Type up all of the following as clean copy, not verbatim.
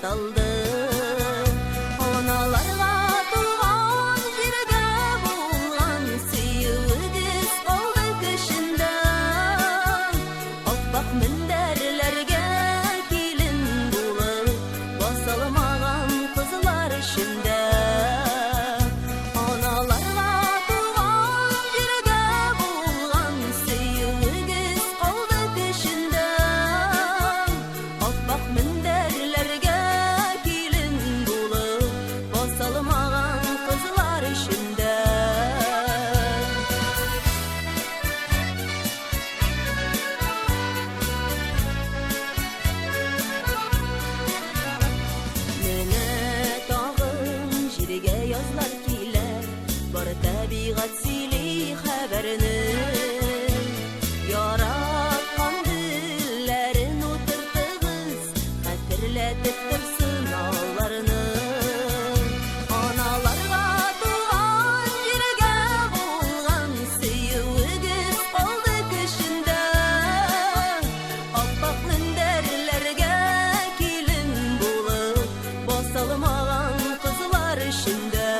аталды. Аналарга туган җиргә булган сөюгез калды көшендә. Аппак мендәрләргә килен булып басылмаган кызлар эчендә. Аналарга туган җиргә булган сөюгез калды көшендә. Аппак мендәрләргә килен булып басылмаган кызлар эчендә. Менә тагын җиргә язлар килә, бар табигать сөйли хәбәрне. Яраткан дилләрен утыртыгыз, хәтерләтеп торсын аларны. Аналарга туган җиргә булган сөюгез калды көшендә. Аппак мендәрләргә килен булып басылмаган кызлар эчендә.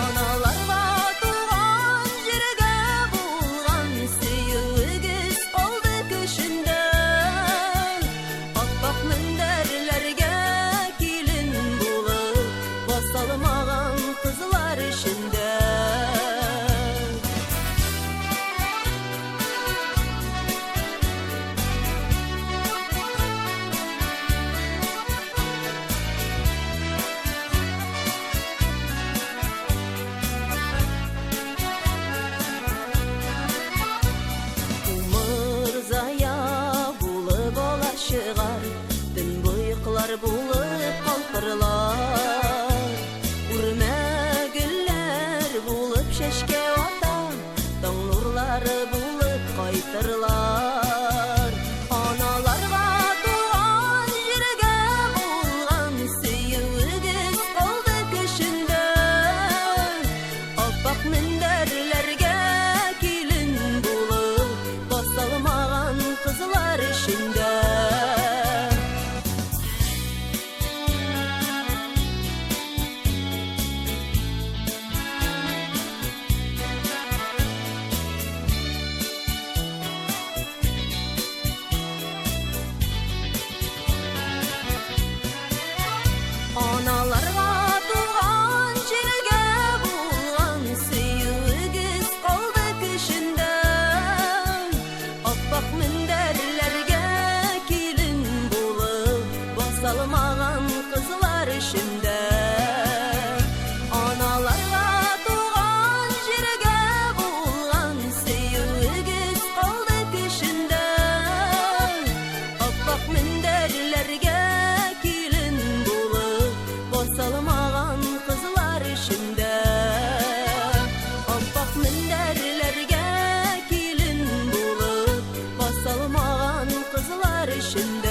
Аналарга туган җиргә булган сөюгез калды көшендә. Аппак мендәрләргә килен булып басылмаган кызлар эчендә. Умыр зая булып ала чыгар, төн буйыклар булып калкырлар. Үрмә гөлләр булып чәчкә ата, таң нурлары булып кайтырлар. Аналарга туган җиргә булган сөюгез калды көшендә. Аппак мендәрләргә килен булып басылмаган кызлар эчендә. Аналарга туган җиргә булган сөюгез калды көшендә. Аппак мендәрләргә килен булып басылмаган кызлар эчендә. Аналарга туган җиргә булган сөюгез калды көшендә. Аппак мендәрләргә килен булып басылмаган кызлар эчендә. Аппак мендәрләргә килен булып басылмаган кызлар эчендә.